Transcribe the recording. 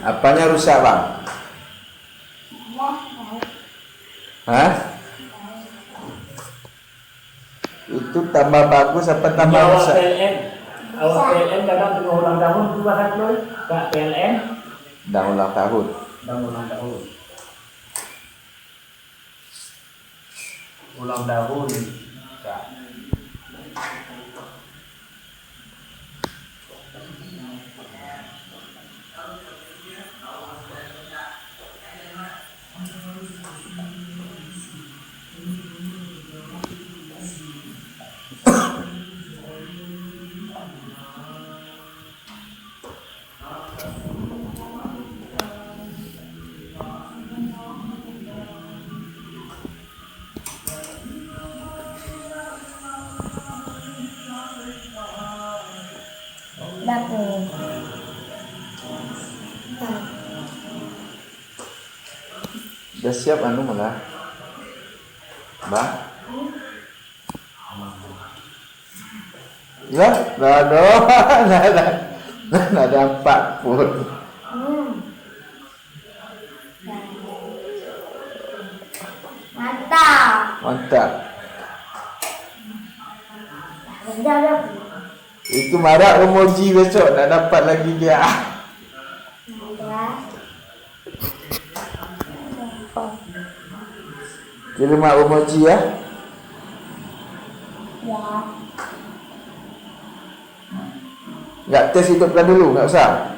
Apanya rusak bang? Hah? Itu tambah bagus apa tambah Ini awal rusak? PLN. Awal PLN kadang tengah ulang tahun juga kan Loy? Kak PLN. Udah ulang tahun. Udah ulang tahun. Ulang tahun. Kak. Dapur. Udah siap anu malah. Bang? Ya, dah ada, ada 4 pun. Mantap. Mantap. Ada. Itu marah emoji besok nak dapat lagi dia. Kirim emoji ya. Ya. Enggak tes hidupkan dulu, enggak usah.